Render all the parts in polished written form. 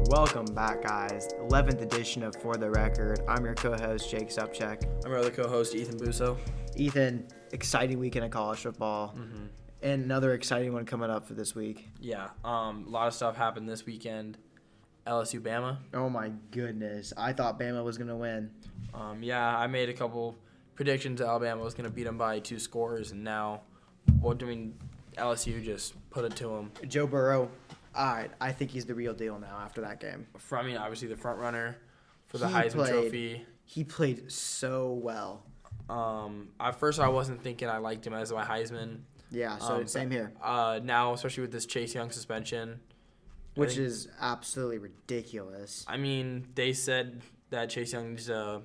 Welcome back, guys. 11th edition of For the Record. I'm your co-host, Jake Supchak. I'm your other co-host, Ethan Busso. Ethan, exciting weekend of college football. And another exciting one coming up for this week. Yeah, a lot of stuff happened this weekend. LSU Bama. Oh my goodness. I thought Bama was going to win. I made a couple predictions. Alabama was going to beat them by 2 scores, and now, LSU just put it to them. Joe Burrow, I think he's the real deal now after that game. Obviously the front runner for the Heisman Trophy. He played so well. At first I wasn't thinking I liked him as my Heisman. Yeah, so same here. Now, especially with this Chase Young suspension. Which is absolutely ridiculous. I mean, they said that Chase Young needs to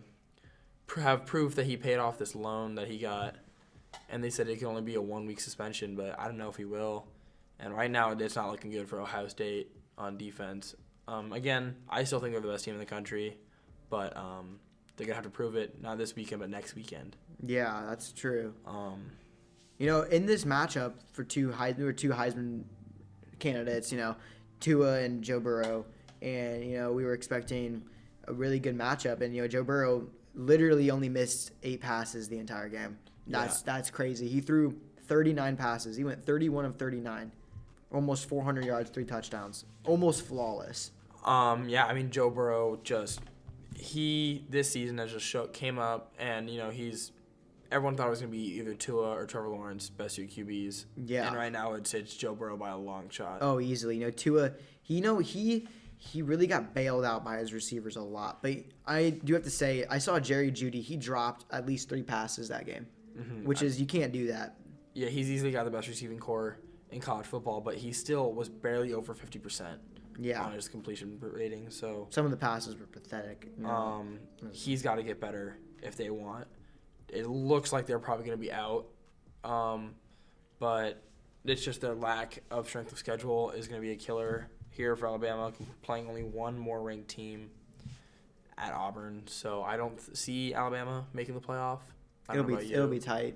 have proof that he paid off this loan that he got. And they said it can only be a 1-week suspension, but I don't know if he will. And right now, it's not looking good for Ohio State on defense. Again, I still think they're the best team in the country, but they're going to have to prove it, not this weekend, but next weekend. Yeah, that's true. In this matchup for two Heisman candidates, Tua and Joe Burrow, and, we were expecting a really good matchup. And, Joe Burrow literally only missed 8 passes the entire game. That's crazy. He threw 39 passes. He went 31 of 39. Almost 400 yards, 3 touchdowns. Almost flawless. Joe Burrow this season has just came up, and, everyone thought it was going to be either Tua or Trevor Lawrence, best 2 QBs. Yeah. And right now it's Joe Burrow by a long shot. Oh, easily. Tua, he really got bailed out by his receivers a lot. But I do have to say, I saw Jerry Jeudy. He dropped at least 3 passes that game, which is, you can't do that. Yeah, he's easily got the best receiving core in college football, but he still was barely over 50% on his completion rating. So some of the passes were pathetic. He's got to get better if they want. It looks like they're probably going to be out, but it's just their lack of strength of schedule is going to be a killer here for Alabama, playing only one more ranked team at Auburn. So I don't see Alabama making the playoff. It'll be tight.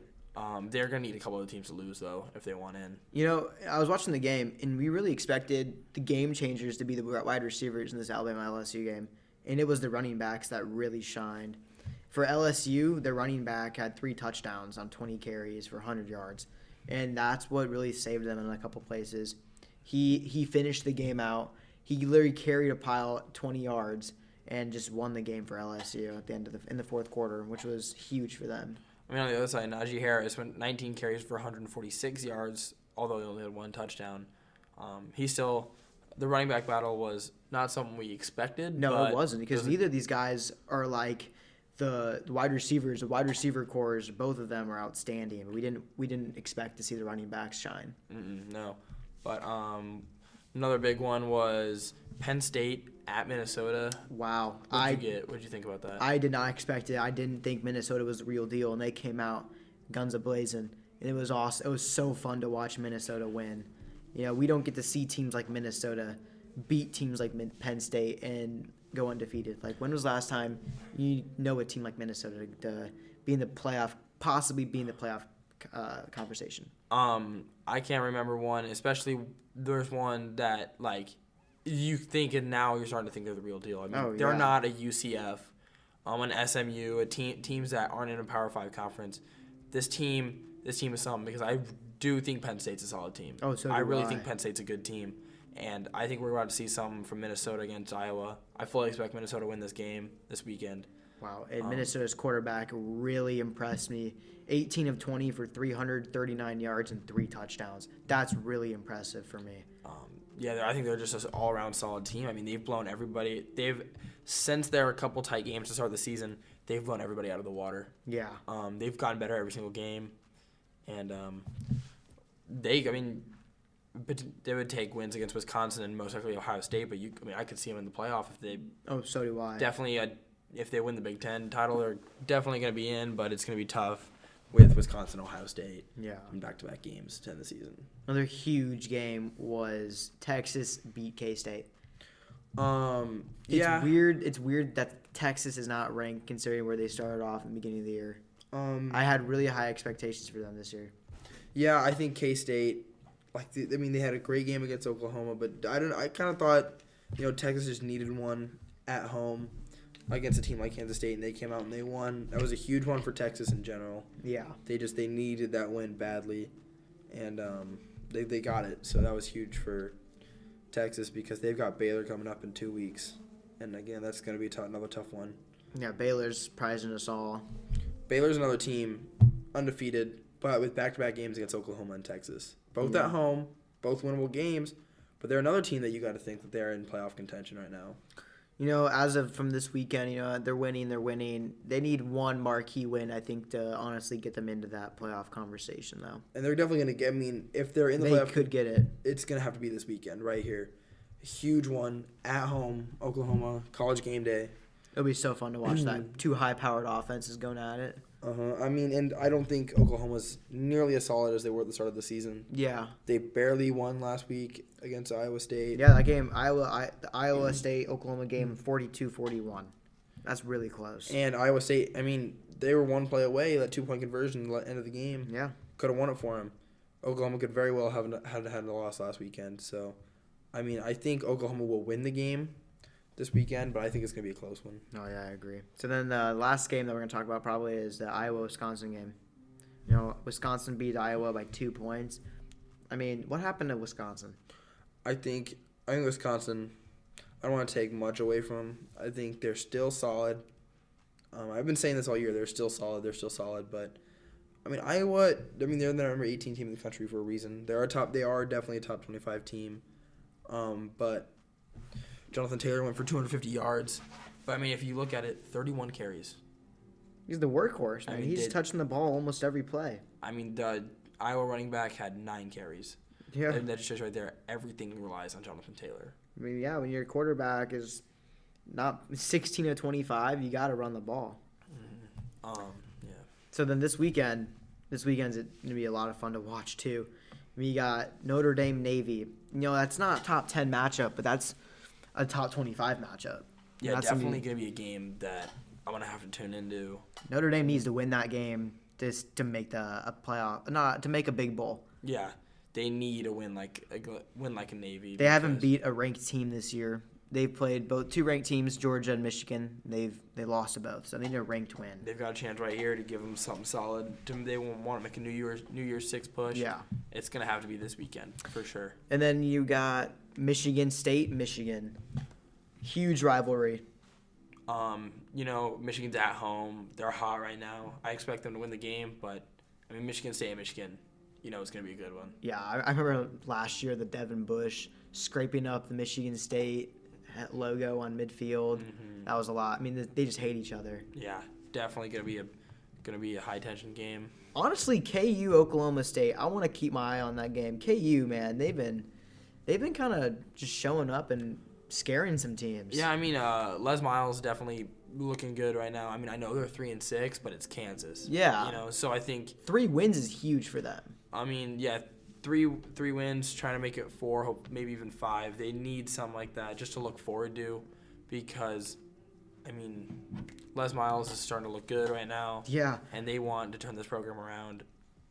They're going to need a couple of teams to lose, though, if they want in. I was watching the game, and we really expected the game changers to be the wide receivers in this Alabama-LSU game, and it was the running backs that really shined. For LSU, their running back had 3 touchdowns on 20 carries for 100 yards, and that's what really saved them in a couple places. He finished the game out. He literally carried a pile 20 yards and just won the game for LSU at the end of in the fourth quarter, which was huge for them. On the other side, Najee Harris went 19 carries for 146 yards, although he only had 1 touchdown. The running back battle was not something we expected. No, it wasn't, because neither of these guys are like the wide receivers. The wide receiver cores, both of them are outstanding. We didn't expect to see the running backs shine. No, but another big one was Penn State at Minnesota. Wow. What did you think about that? I did not expect it. I didn't think Minnesota was the real deal, and they came out guns a-blazing. And it was awesome. It was so fun to watch Minnesota win. We don't get to see teams like Minnesota beat teams like Penn State and go undefeated. Like, when was the last time a team like Minnesota to be in the playoff, possibly be in the playoff conversation? I can't remember one, especially there's one that, you think, and now you're starting to think they're the real deal. They're not a UCF, an SMU, teams that aren't in a Power 5 conference. This team is something, because I do think Penn State's a solid team. Oh, so I really think Penn State's a good team, and I think we're about to see something from Minnesota against Iowa. I fully expect Minnesota to win this game this weekend. Wow, and Minnesota's quarterback really impressed me. 18 of 20 for 339 yards and 3 touchdowns. That's really impressive for me. I think they're just an all-around solid team. They've blown everybody. Since there are a couple tight games to start the season, they've blown everybody out of the water. Yeah. They've gotten better every single game, and they would take wins against Wisconsin and most likely Ohio State, but I could see them in the playoff if they. Oh, so do I. Definitely, if they win the Big Ten title, they're definitely going to be in, but it's going to be tough with Wisconsin, Ohio State. Yeah. In back-to-back games to end the season. Another huge game was Texas beat K-State. It's weird. It's weird that Texas is not ranked considering where they started off in the beginning of the year. I had really high expectations for them this year. Yeah, I think K-State, they had a great game against Oklahoma, but I kind of thought Texas just needed one at home against a team like Kansas State, and they came out and they won. That was a huge one for Texas in general. Yeah. They needed that win badly, and they got it. So that was huge for Texas because they've got Baylor coming up in 2 weeks, and again that's going to be another tough one. Yeah, Baylor's surprising us all. Baylor's another team, undefeated, but with back-to-back games against Oklahoma and Texas. Both at home, both winnable games, but they're another team that you got to think that they're in playoff contention right now. As of from this weekend, they're winning. They need one marquee win, I think, to honestly get them into that playoff conversation, though. And they're definitely going to get, if they're in the playoff, they could get it. It's going to have to be this weekend right here. A huge one at home, Oklahoma, college game day. It'll be so fun to watch that. Two high-powered offenses going at it. And I don't think Oklahoma's nearly as solid as they were at the start of the season. Yeah. They barely won last week against Iowa State. Yeah, that game, the Iowa State-Oklahoma game, 42-41. That's really close. And Iowa State, they were one play away, that 2-point conversion at the end of the game. Yeah. Could have won it for them. Oklahoma could very well have had a loss last weekend. So, I think Oklahoma will win the game this weekend, but I think it's going to be a close one. Oh, yeah, I agree. So then the last game that we're going to talk about probably is the Iowa-Wisconsin game. Wisconsin beat Iowa by 2 points. What happened to Wisconsin? I think Wisconsin, I don't want to take much away from them. I think they're still solid. I've been saying this all year. They're still solid. But, Iowa, they're the number 18 team in the country for a reason. They are definitely a top 25 team. But Jonathan Taylor went for 250 yards. But, if you look at it, 31 carries. He's the workhorse. He's touching the ball almost every play. The Iowa running back had 9 carries. Yeah. And that just shows right there, everything relies on Jonathan Taylor. When your quarterback is not 16 of 25, you got to run the ball. Yeah. So then this weekend's going to be a lot of fun to watch, too. You got Notre Dame Navy. That's not a top 10 matchup, but that's a top 25 matchup. Yeah, that's definitely going to be a game that I'm going to have to tune into. Notre Dame needs to win that game to make a playoff, not to make a big bowl. Yeah, they need a win like a Navy. They haven't beat a ranked team this year. They've played both two ranked teams, Georgia and Michigan. They lost to both, so they need a ranked win. They've got a chance right here to give them something solid. They won't want to make a New Year's 6 push. Yeah, it's gonna have to be this weekend for sure. And then you got Michigan State, Michigan, huge rivalry. Michigan's at home. They're hot right now. I expect them to win the game, but Michigan State and Michigan, it's gonna be a good one. Yeah, I remember last year the Devin Bush scraping up the Michigan State logo on midfield. Mm-hmm. That was a lot. They just hate each other. Yeah, definitely gonna be a high tension game. Honestly, KU Oklahoma State, I want to keep my eye on that game. KU, man, they've been kind of just showing up and scaring some teams. Yeah, Les Miles definitely looking good right now. I know they're 3-6, but it's Kansas. Yeah. So I think 3 wins is huge for them. Yeah, three wins, trying to make it 4, hope maybe even 5. They need something like that just to look forward to, because Les Miles is starting to look good right now. Yeah. And they want to turn this program around.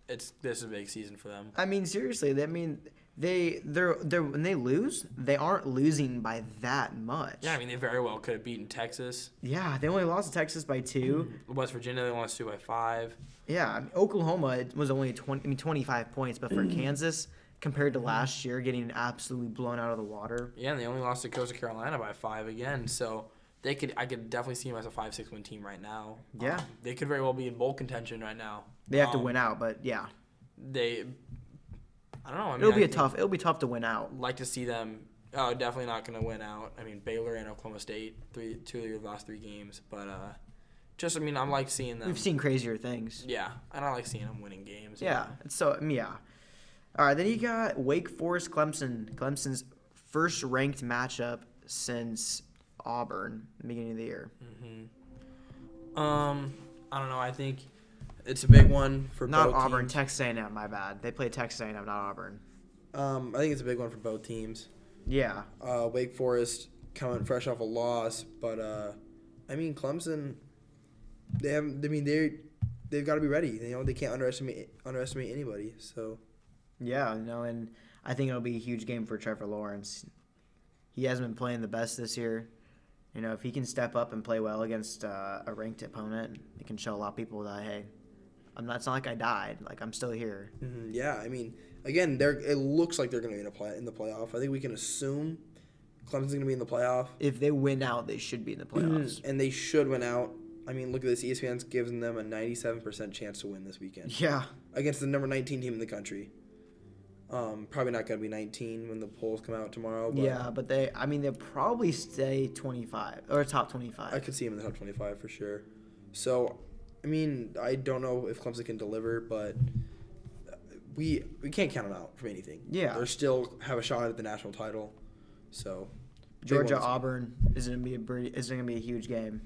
This is a big season for them. Seriously, they're when they lose, they aren't losing by that much. Yeah, they very well could have beaten Texas. Yeah, they only lost to Texas by 2. West Virginia, they lost to by 5. Yeah, Oklahoma, it was only 25 points, but for Kansas, compared to last year, getting absolutely blown out of the water. Yeah, and they only lost to Coastal Carolina by 5 again, so I could definitely see them as a 5-6 win team right now. Yeah. They could very well be in bowl contention right now. They have to win out, but yeah. I don't know. It'll be tough to win out. Like to see them. Oh, definitely not going to win out. Baylor and Oklahoma State, 2 of their last 3 games, but I like seeing them. We've seen crazier things. Yeah, and I like seeing them winning games. Yeah. So yeah. All right, then you got Wake Forest, Clemson. Clemson's first ranked matchup since Auburn, the beginning of the year. Mm-hmm. I don't know. I think it's a big one for not both Auburn, teams. Texas A&M. My bad. They played Texas A&M, not Auburn. I think it's a big one for both teams. Yeah. Wake Forest coming fresh off a loss, but Clemson. They've got to be ready. They can't underestimate anybody. So. Yeah, and I think it'll be a huge game for Trevor Lawrence. He hasn't been playing the best this year. You know, if he can step up and play well against a ranked opponent, it can show a lot of people that, hey, it's not like I died. Like, I'm still here. Mm-hmm. Yeah, I mean, again, it looks like they're going to be in the playoff. I think we can assume Clemson's going to be in the playoff. If they win out, they should be in the playoffs. And they should win out. I mean, look at this. ESPN's giving them a 97% chance to win this weekend. Yeah. Against the number 19 team in the country. Probably not going to be 19 when the polls come out tomorrow. But yeah, but they'll probably stay 25 or top 25. I could see them in the top 25 for sure. So, I mean, I don't know if Clemson can deliver, but we can't count them out from anything. Yeah. They still have a shot at the national title. So, Georgia Auburn is going to be a huge game.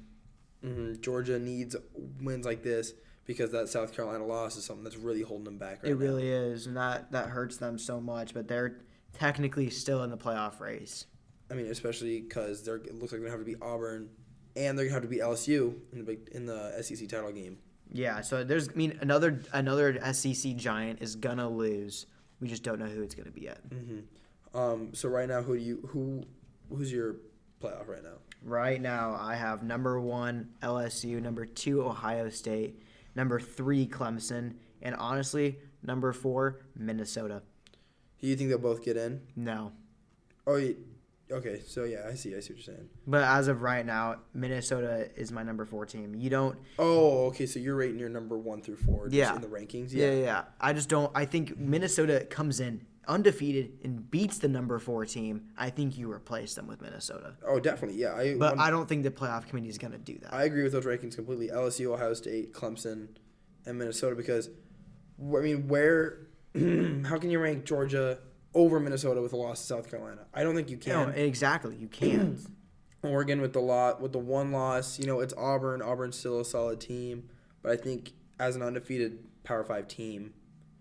Mm-hmm. Georgia needs wins like this because that South Carolina loss is something that's really holding them back right now. It really is, and that hurts them so much, but they're technically still in the playoff race. I mean, especially because it looks like they're going to have to beat Auburn, and they're going to have to beat LSU in the SEC title game. Yeah, so another SEC giant is gonna lose. We just don't know who it's gonna be yet. Mm-hmm. So right now, who's your playoff right now? Right now, I have number 1 LSU, number 2 Ohio State, number 3 Clemson, and honestly, number 4 Minnesota. Do you think they'll both get in? No. Oh, okay. So yeah, I see what you're saying. But as of right now, Minnesota is my number 4 team. You don't. Oh, okay. So you're rating your number 1 through 4 just in the rankings. Yeah. I just don't. I think Minnesota comes in undefeated and beats the number 4 team. I think you replace them with Minnesota. Oh, definitely. Yeah. I don't think the playoff committee is going to do that. I agree with those rankings completely. LSU, Ohio State, Clemson, and Minnesota because, I mean, how can you rank Georgia over Minnesota with a loss to South Carolina? I don't think you can. No, exactly. You can't. Oregon with the one loss, it's Auburn. Auburn's still a solid team, but I think as an undefeated Power 5 team,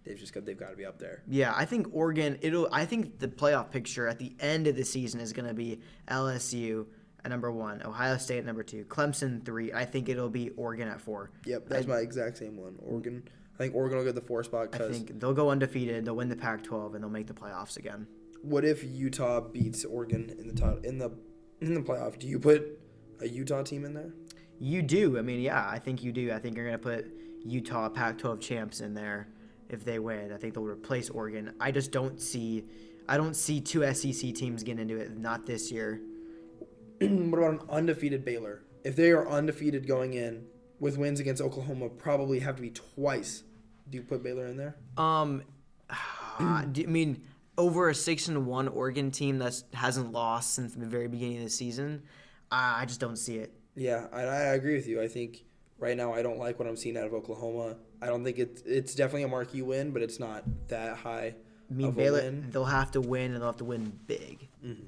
they've got to be up there. Yeah, I think Oregon. I think the playoff picture at the end of the season is going to be LSU at number 1, Ohio State at number 2, Clemson 3. I think it'll be Oregon at 4. Yep, that's my exact same one. Oregon. I think Oregon will get the 4 spot. I think they'll go undefeated. They'll win the Pac-12 and they'll make the playoffs again. What if Utah beats Oregon in the playoff? Do you put a Utah team in there? You do. I mean, yeah, I think you do. I think you're going to put Utah Pac-12 champs in there if they win. I think they'll replace Oregon. I don't see 2 SEC teams getting into it, not this year. What about an undefeated Baylor? If they are undefeated going in with wins against Oklahoma, probably have to be twice. Do you put Baylor in there? I mean, over a 6-1 Oregon team that hasn't lost since the very beginning of the season, I just don't see it. Yeah, I agree with you. I think right now I don't like what I'm seeing out of Oklahoma. I don't think it's definitely a marquee win, but it's not that high. I mean, Baylor, they'll have to win, and they'll have to win big. Mm-hmm.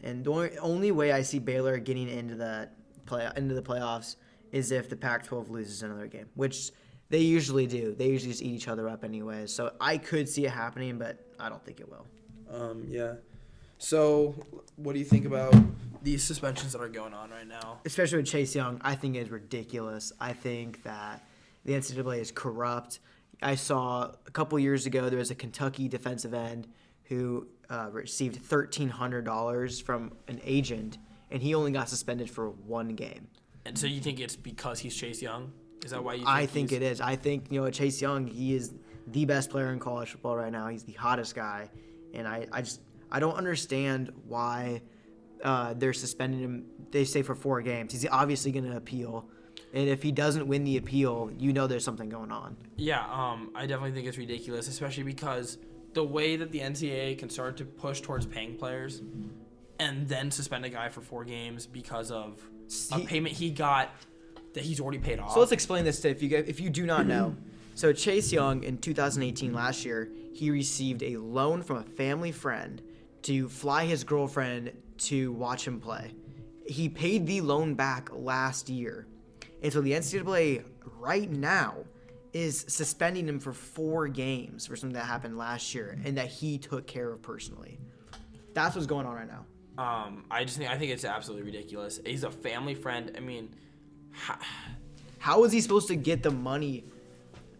And the only way I see Baylor getting into the playoffs is if the Pac-12 loses another game, which they usually do. They usually just eat each other up anyways. So I could see it happening, but I don't think it will. Yeah. So what do you think about These suspensions that are going on right now? Especially with Chase Young, I think it's ridiculous. I think that the NCAA is corrupt. I saw a couple years ago there was a Kentucky defensive end who received $1,300 from an agent, and he only got suspended for 1 game. And so you think it's because he's Chase Young? Is that why you think I think it is. I think, Chase Young, he is the best player in college football right now. He's the hottest guy. And I don't understand why they're suspending him, they say, for 4 games. He's obviously going to appeal. And if he doesn't win the appeal, there's something going on. Yeah, I definitely think it's ridiculous, especially because the way that the NCAA can start to push towards paying players and then suspend a guy for 4 games because of a payment he got that he's already paid off. So let's explain this if you do not know. So Chase Young, in 2018, last year, he received a loan from a family friend to fly his girlfriend to watch him play. He paid the loan back last year. And so the NCAA right now is suspending him for 4 games for something that happened last year and that he took care of personally. That's what's going on right now. I think it's absolutely ridiculous. He's a family friend. I mean, how is he supposed to get the money?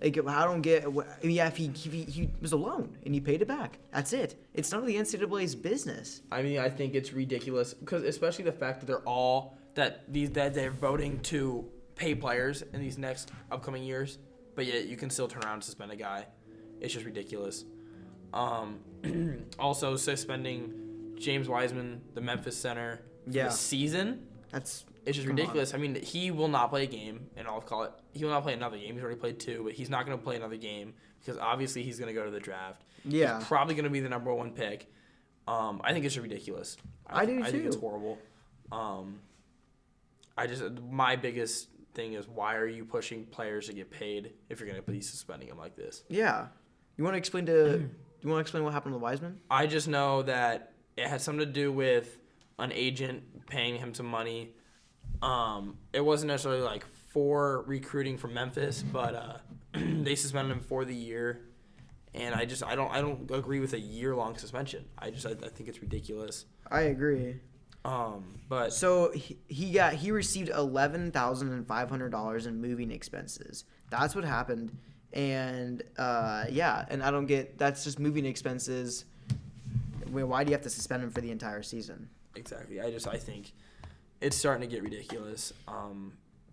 Like, I don't get. Yeah, if he was a loan and he paid it back, that's it. It's none of the NCAA's business. I mean, I think it's ridiculous because especially the fact that they're voting to pay players in these next upcoming years, but yet you can still turn around and suspend a guy. It's just ridiculous. Also suspending James Wiseman, the Memphis center, for the season. It's just ridiculous. I mean, he will not play a game, and I'll call it. He will not play another game. He's already played 2, but he's not going to play another game because obviously he's going to go to the draft. Yeah, he's probably going to be the number 1 pick. I think it's ridiculous. I do too. I think it's horrible. My biggest thing is why are you pushing players to get paid if you're going to be suspending them like this? Yeah, you want to explain what happened to Wiseman? I just know that it had something to do with an agent paying him some money. It wasn't necessarily like for recruiting from Memphis, but they suspended him for the year, and I don't agree with a year-long suspension. I think it's ridiculous. I agree. But so he received $11,500 in moving expenses. That's what happened, and and I don't get that's just moving expenses. Why do you have to suspend him for the entire season? Exactly. I think it's starting to get ridiculous.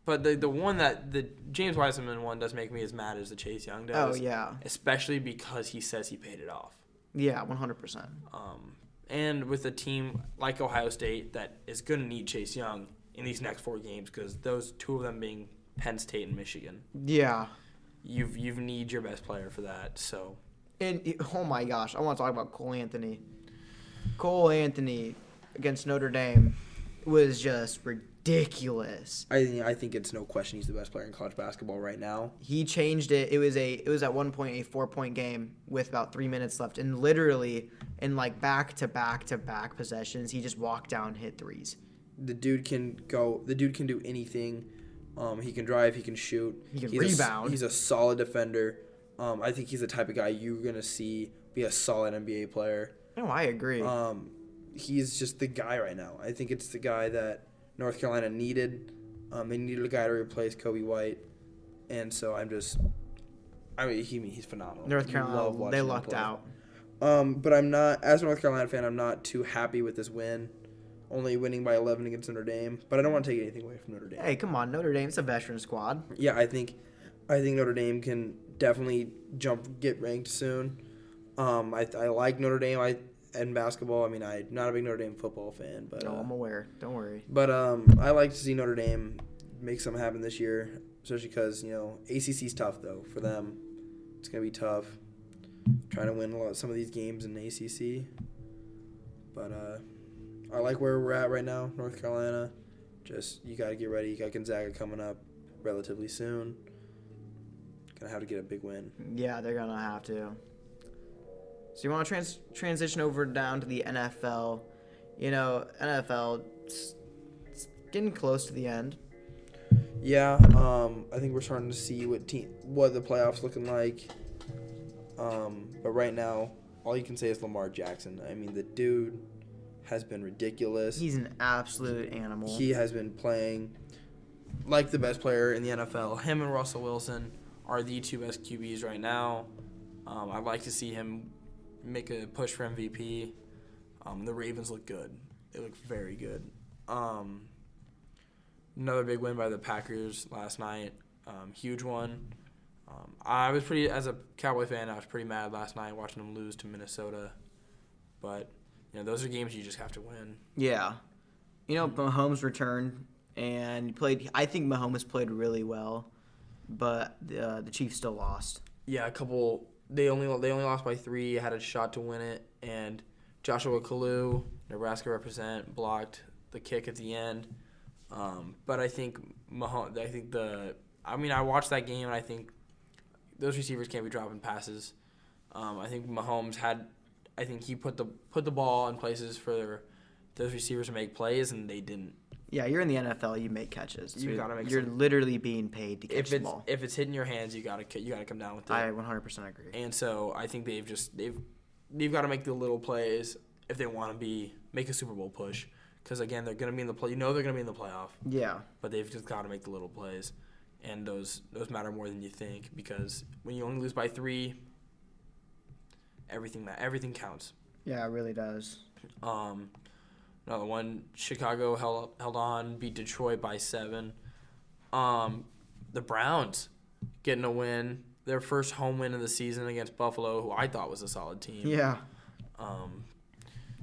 But the one that the James Wiseman one does make me as mad as the Chase Young does. Oh yeah. Especially because he says he paid it off. Yeah, 100%. And with a team like Ohio State that is going to need Chase Young in these next 4 games because those 2 of them being Penn State and Michigan. Yeah. You need your best player for that. So. And oh my gosh, I want to talk about Cole Anthony. Cole Anthony against Notre Dame was just ridiculous. I think it's no question he's the best player in college basketball right now. He changed it. It was at one point a 4-point game with about 3 minutes left, and literally in like back to back possessions, he just walked down, hit threes. The dude can go. The dude can do anything. He can drive. He can shoot. He can rebound. He's a solid defender. I think he's the type of guy you're gonna see be a solid NBA player. No, I agree. He's just the guy right now. I think it's the guy that North Carolina needed. They needed a guy to replace Kobe White, and so he's phenomenal. North Carolina, they lucked out. But I'm not, as a North Carolina fan, I'm not too happy with this win. Only winning by 11 against Notre Dame, but I don't want to take anything away from Notre Dame. Hey, come on, Notre Dame's a veteran squad. Yeah, I think Notre Dame can definitely get ranked soon. I like Notre Dame. In basketball, I mean, I'm not a big Notre Dame football fan, but no, I'm aware. Don't worry. But I like to see Notre Dame make something happen this year, especially because ACC's tough though for them. It's gonna be tough trying to win some of these games in ACC. But I like where we're at right now, North Carolina. Just you gotta get ready. You got Gonzaga coming up relatively soon. Gonna have to get a big win. Yeah, they're gonna have to. So you want to transition over down to the NFL. NFL, it's getting close to the end. Yeah, I think we're starting to see what the playoffs looking like. But right now, all you can say is Lamar Jackson. I mean, the dude has been ridiculous. He's an absolute animal. He has been playing like the best player in the NFL. Him and Russell Wilson are the 2 best QBs right now. I'd like to see him make a push for MVP. The Ravens look good. They look very good. Another big win by the Packers last night. Huge one. I was as a Cowboy fan, I was pretty mad last night watching them lose to Minnesota. But, those are games you just have to win. Yeah. Mahomes returned and played. I think Mahomes played really well, but the Chiefs still lost. Yeah, They only lost by 3, had a shot to win it, and Joshua Kalu, Nebraska represent, blocked the kick at the end. But I think I watched that game, and I think those receivers can't be dropping passes. I think Mahomes he put the ball in places for those receivers to make plays, and they didn't. Yeah, you're in the NFL. You make catches. You're literally being paid to catch the ball. If it's hitting your hands, you gotta come down with it. I 100% agree. And so I think they've got to make the little plays if they want to make a Super Bowl push. Because again, they're gonna be in the play. They're gonna be in the playoff. Yeah. But they've just got to make the little plays. and those matter more than you think, because when you only lose by 3, everything counts. Yeah, it really does. Another one, Chicago held on, beat Detroit by 7. The Browns getting a win, their first home win of the season against Buffalo, who I thought was a solid team. Yeah.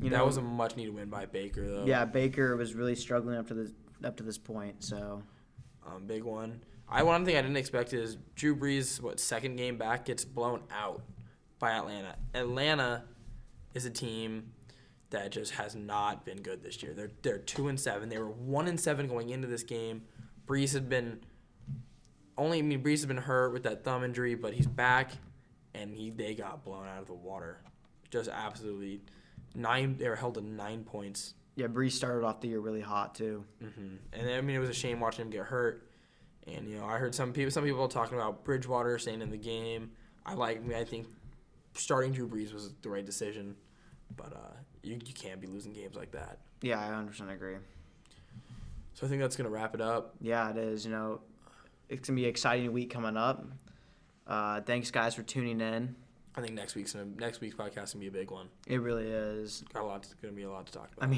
That was a much needed win by Baker, though. Yeah, Baker was really struggling up to this point. So. Big one. One thing I didn't expect is Drew Brees' second game back gets blown out by Atlanta. Atlanta is a team that just has not been good this year. They're 2-7. They were 1-7 going into this game. Brees has been hurt with that thumb injury, but he's back, and they got blown out of the water. Just absolutely 9. They were held to 9 points. Yeah, Brees started off the year really hot too. Mm-hmm. And it was a shame watching him get hurt. And I heard some people talking about Bridgewater staying in the game. I think starting Drew Brees was the right decision, but you can't be losing games like that. Yeah, I 100% agree. So I think that's gonna wrap it up. Yeah, it is. It's gonna be an exciting week coming up. Thanks, guys, for tuning in. I think next week's podcast gonna be a big one. It really is. Gonna be a lot to talk about.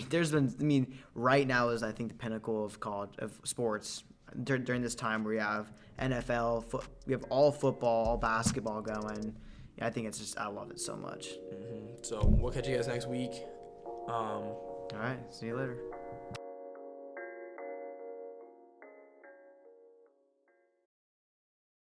Right now is, I think, the pinnacle of sports during this time where we have NFL, we have all football, all basketball going. Yeah, I think I love it so much. Mm-hmm. So we'll catch you guys next week. All right, see you later.